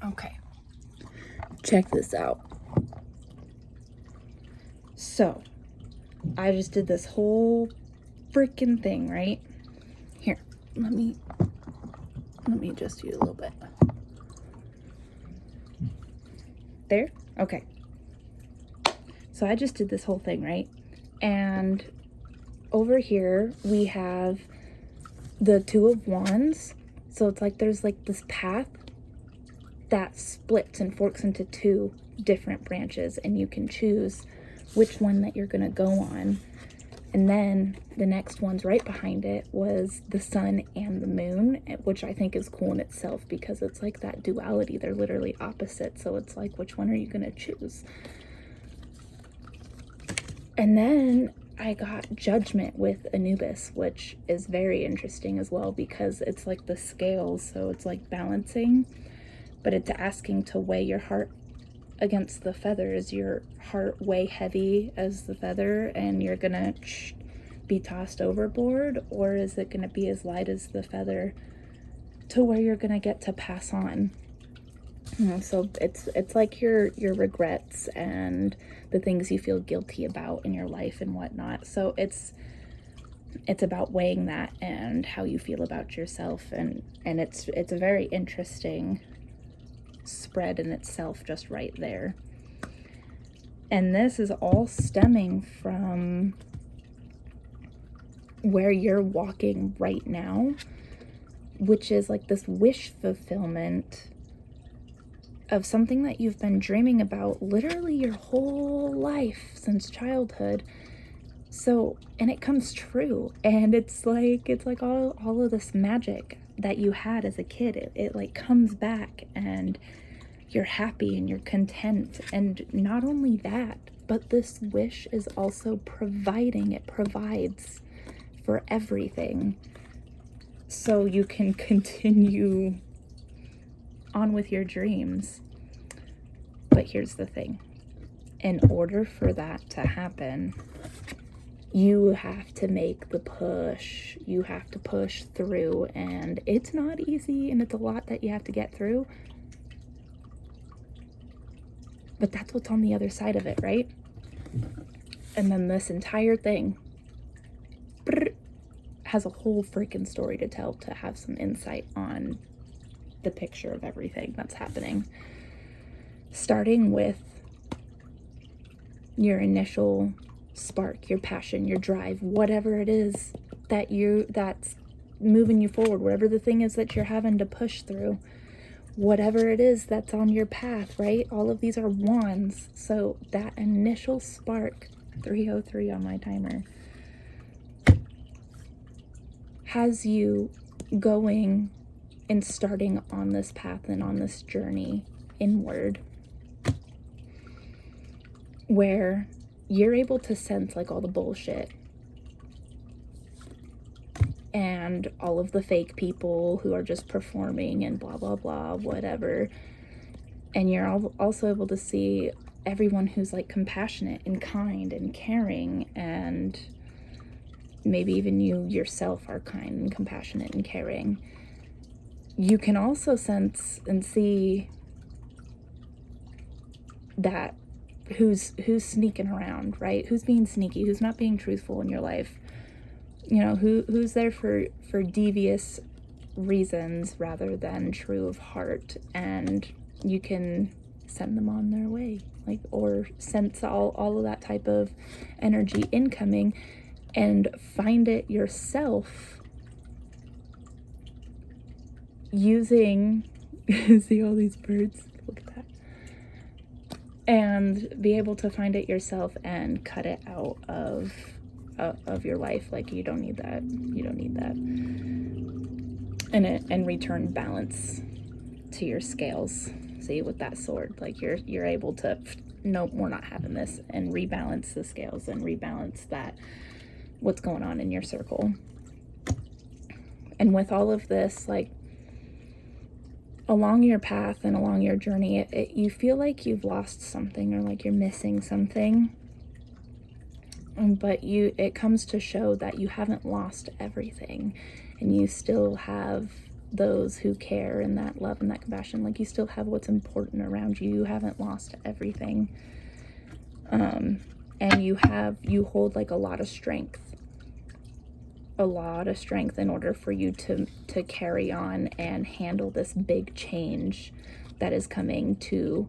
Okay, check this out. So, I just did this whole freaking thing, right? Here, let me adjust you a little bit. There? Okay. So I just did this whole thing, right? And over here we have the Two of Wands. So it's like there's like this path that splits and forks into two different branches, and you can choose which one that you're gonna go on. And then the next one's right behind it was the sun and the moon, which I think is cool in itself because it's like that duality. They're literally opposite. So it's like, which one are you gonna choose? And then I got Judgment with Anubis, which is very interesting as well because it's like the scales. So it's like balancing, but it's asking to weigh your heart against the feather. Is your heart way heavy as the feather and you're gonna be tossed overboard, or is it gonna be as light as the feather to where you're gonna get to pass on? So it's like your regrets and the things you feel guilty about in your life and whatnot. So it's about weighing that and how you feel about yourself, and it's a very interesting spread in itself just right there. And this is all stemming from where you're walking right now, which is like this wish fulfillment of something that you've been dreaming about literally your whole life since childhood. So, and it comes true, and it's like all of this magic that you had as a kid, it like comes back, and you're happy and you're content. And not only that, but this wish is also providing. It provides for everything, so you can continue on with your dreams. But here's the thing: in order for that to happen, you have to make the push. You have to push through, and it's not easy, and it's a lot that you have to get through. But that's what's on the other side of it, right? And then this entire thing has a whole freaking story to tell, to have some insight on the picture of everything that's happening. Starting with your initial spark, your passion, your drive, whatever it is that's moving you forward, whatever the thing is that you're having to push through, whatever it is that's on your path, right? All of these are wands. So that initial spark, 303 on my timer, has you going and starting on this path and on this journey inward, where you're able to sense like all the bullshit and all of the fake people who are just performing and blah blah blah whatever, and you're also able to see everyone who's like compassionate and kind and caring, and maybe even you yourself are kind and compassionate and caring. You can also sense and see that who's sneaking around, right? Who's being sneaky, who's not being truthful in your life, you know, who's there for devious reasons rather than true of heart. And you can send them on their way, like, or sense all of that type of energy incoming, and find it yourself using see all these birds, look at that, and be able to find it yourself and cut it out of your life. Like, you don't need that, and return balance to your scales. See, with that sword, like you're able to, nope, we're not having this, and rebalance the scales and rebalance that, what's going on in your circle. And with all of this, like, along your path and along your journey, you feel like you've lost something, or like you're missing something, but it comes to show that you haven't lost everything, and you still have those who care and that love and that compassion. Like, you still have what's important around you. You haven't lost everything. And you hold like a lot of strength in order for you to carry on and handle this big change that is coming to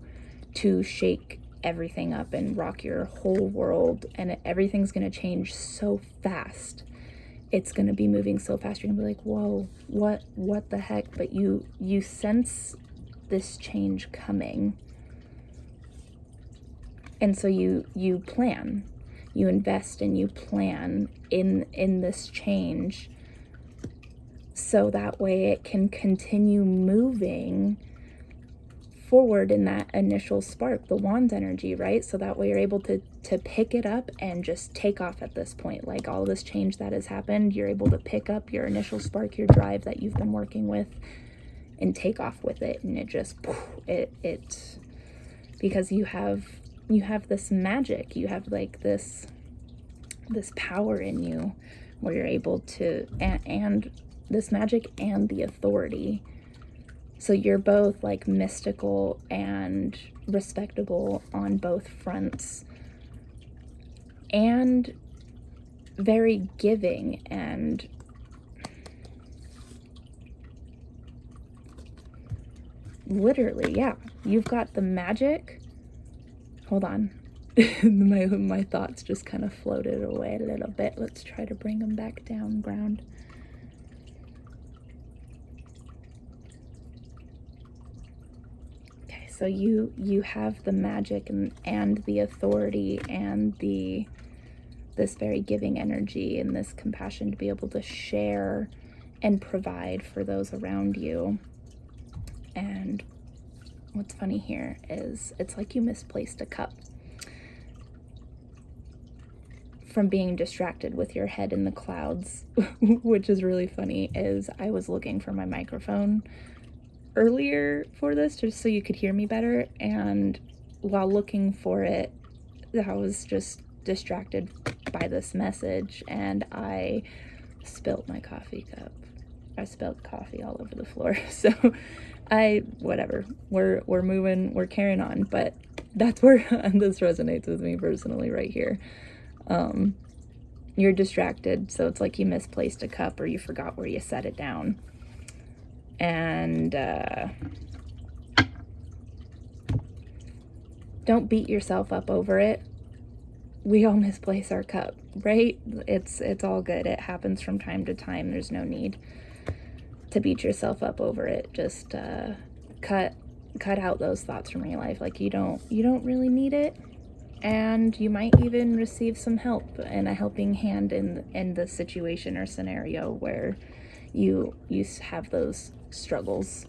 shake everything up and rock your whole world. And everything's going to change so fast. It's going to be moving so fast. You're going to be like, whoa, what the heck? But you sense this change coming. And so you plan, you invest and you plan in this change, so that way it can continue moving forward in that initial spark, the wand's energy, right? So that way you're able to pick it up and just take off at this point. Like, all this change that has happened, you're able to pick up your initial spark, your drive that you've been working with, and take off with it. And it just, it because you have this magic, you have like this power in you where you're able to, and this magic and the authority. So you're both like mystical and respectable on both fronts, and very giving, and literally, yeah, you've got the magic. Hold on. my thoughts just kind of floated away a little bit. Let's try to bring them back down ground. Okay, so you have the magic and the authority and this very giving energy and this compassion to be able to share and provide for those around you. And what's funny here is it's like you misplaced a cup. From being distracted with your head in the clouds, which is really funny, is I was looking for my microphone earlier for this just so you could hear me better, and while looking for it, I was just distracted by this message, and I spilled my coffee cup. I spilled coffee all over the floor. So whatever, we're moving, we're carrying on, but that's where this resonates with me personally right here. You're distracted, so it's like you misplaced a cup or you forgot where you set it down. And don't beat yourself up over it. We all misplace our cup, right? It's all good. It happens from time to time. There's no need to beat yourself up over it. Just cut out those thoughts from your life. Like, you don't really need it. And you might even receive some help and a helping hand in the situation or scenario where you have those struggles.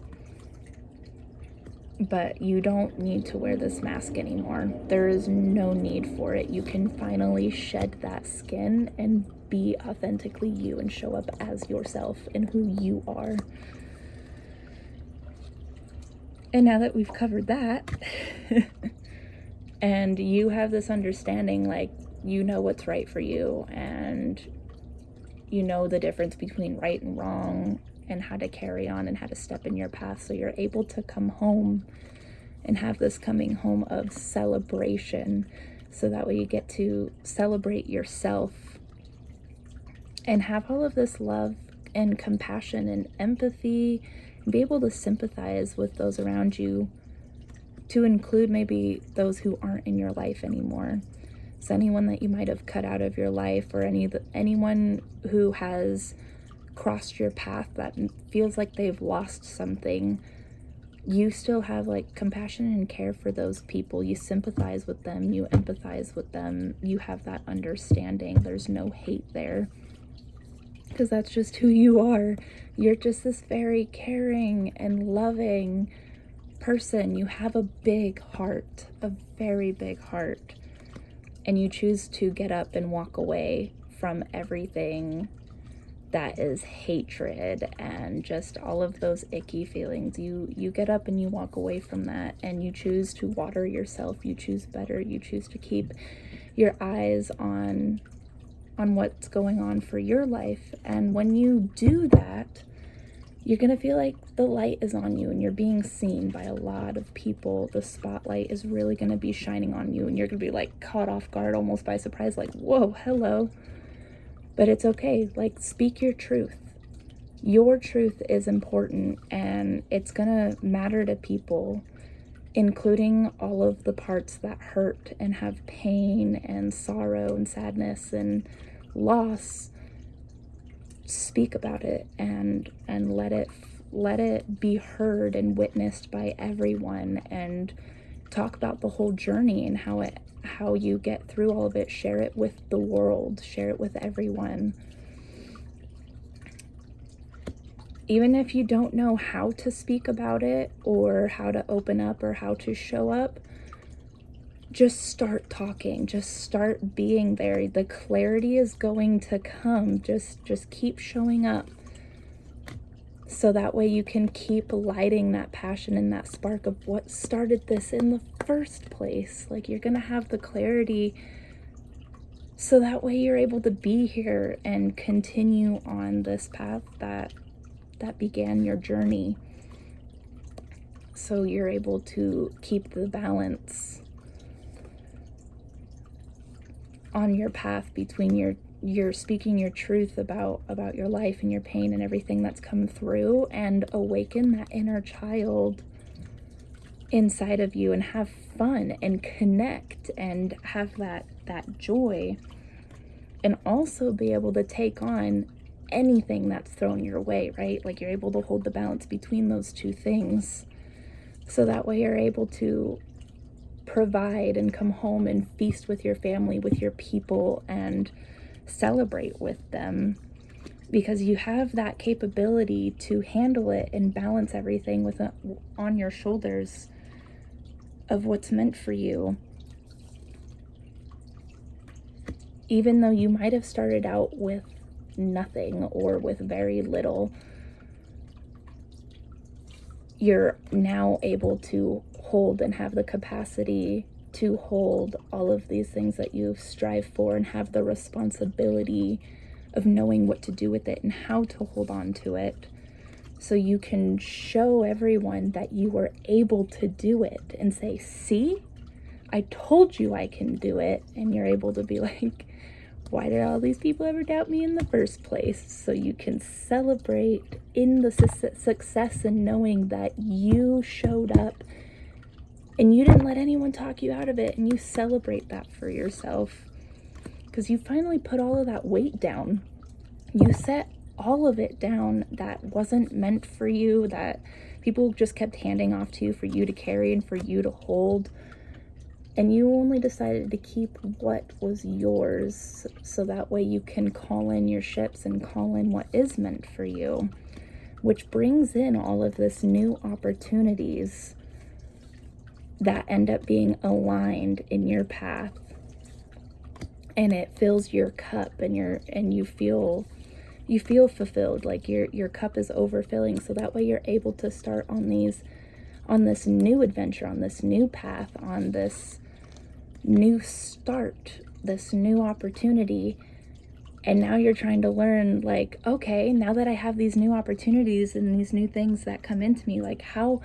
But you don't need to wear this mask anymore. There is no need for it. You can finally shed that skin and be authentically you and show up as yourself and who you are. And now that we've covered that, and you have this understanding, like, you know what's right for you, and you know the difference between right and wrong, and how to carry on and how to step in your path, so you're able to come home and have this coming home of celebration, so that way you get to celebrate yourself and have all of this love and compassion and empathy, and be able to sympathize with those around you, to include maybe those who aren't in your life anymore. So anyone that you might have cut out of your life, or anyone who has crossed your path that feels like they've lost something, you still have like compassion and care for those people. You sympathize with them, you empathize with them, you have that understanding. There's no hate there, because that's just who you are. You're just this very caring and loving person. You have a big heart, a very big heart, and you choose to get up and walk away from everything that is hatred and just all of those icky feelings. You get up and you walk away from that, and you choose to water yourself. You choose better. You choose to keep your eyes on on what's going on for your life. And when you do that, you're going to feel like the light is on you and you're being seen by a lot of people. The spotlight is really going to be shining on you and you're going to be like caught off guard, almost by surprise, like, whoa, hello. But it's okay. Like, speak your truth. Your truth is important and it's going to matter to people, including all of the parts that hurt and have pain and sorrow and sadness and loss. Speak about it and let it be heard and witnessed by everyone, and talk about the whole journey and how you get through all of it. Share it with the world, share it with everyone. Even if you don't know how to speak about it or how to open up or how to show up, just start talking, just start being there. The clarity is going to come. Just keep showing up. So that way you can keep lighting that passion and that spark of what started this in the first place. Like, you're going to have the clarity so that way you're able to be here and continue on this path that began your journey. So you're able to keep the balance on your path between your speaking your truth about your life and your pain and everything that's come through, and awaken that inner child inside of you and have fun and connect and have that joy, and also be able to take on anything that's thrown your way, right? Like, you're able to hold the balance between those two things, so that way you're able to provide and come home and feast with your family, with your people, and celebrate with them, because you have that capability to handle it and balance everything on your shoulders of what's meant for you. Even though you might have started out with nothing or with very little, you're now able to hold and have the capacity to hold all of these things that you've strived for, and have the responsibility of knowing what to do with it and how to hold on to it, so you can show everyone that you were able to do it and say, see, I told you I can do it. And you're able to be like, why did all these people ever doubt me in the first place? So you can celebrate in the success and knowing that you showed up and you didn't let anyone talk you out of it, and you celebrate that for yourself, because you finally put all of that weight down. You set all of it down that wasn't meant for you, that people just kept handing off to you for you to carry and for you to hold. And you only decided to keep what was yours, so that way you can call in your ships and call in what is meant for you, which brings in all of this new opportunities that end up being aligned in your path, and it fills your cup, and you feel fulfilled, like your cup is overfilling. So that way you're able to start on this new adventure, on this new path, on this new start, this new opportunity. And now you're trying to learn, like, okay, now that I have these new opportunities and these new things that come into me, like, how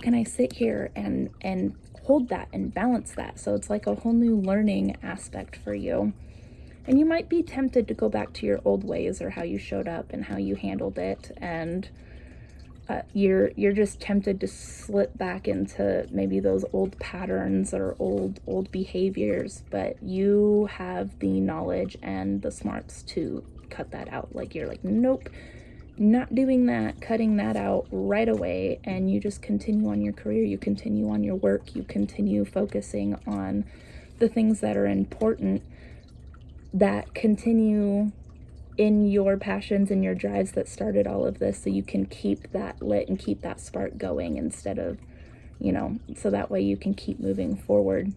can I sit here and hold that and balance that? So it's like a whole new learning aspect for you. And you might be tempted to go back to your old ways, or how you showed up and how you handled it, and you're just tempted to slip back into maybe those old patterns or old behaviors, but you have the knowledge and the smarts to cut that out. Like, you're like, nope, not doing that, cutting that out right away, and you just continue on your career, you continue on your work, you continue focusing on the things that are important, that continue in your passions and your drives that started all of this, so you can keep that lit and keep that spark going, instead of, so that way you can keep moving forward.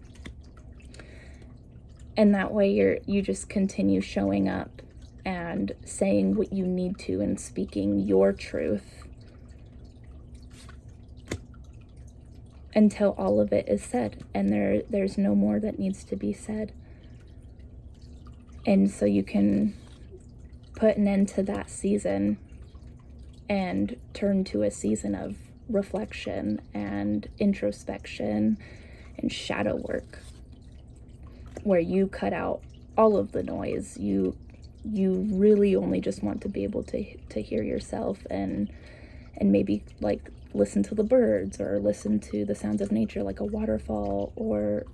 And that way you just continue showing up and saying what you need to and speaking your truth until all of it is said, and there's no more that needs to be said. And so you can put an end to that season and turn to a season of reflection and introspection and shadow work, where you cut out all of the noise. You really only just want to be able to hear yourself and maybe like listen to the birds or listen to the sounds of nature, like a waterfall, or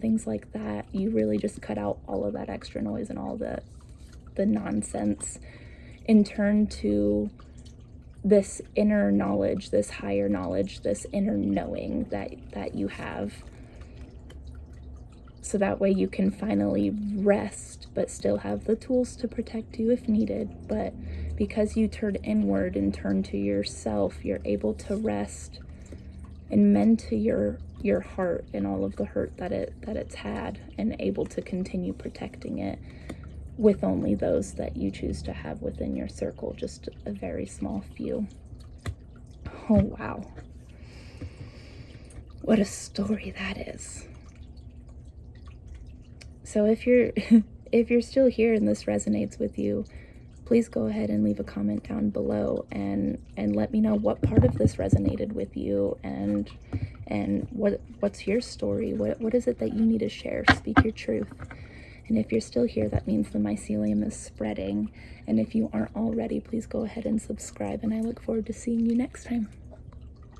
things like that. You really just cut out all of that extra noise and all the nonsense, and turn to this inner knowledge, this higher knowledge, this inner knowing that you have. So that way you can finally rest, but still have the tools to protect you if needed. But because you turn inward and turn to yourself, you're able to rest and mend to your heart and all of the hurt that it's had, and able to continue protecting it with only those that you choose to have within your circle, just a very small few. Oh, wow. What a story that is. So if you're still here and this resonates with you, please go ahead and leave a comment down below and let me know what part of this resonated with you, and what's your story. What is it that you need to share? Speak your truth. And if you're still here, that means the mycelium is spreading. And if you aren't already, please go ahead and subscribe, and I look forward to seeing you next time.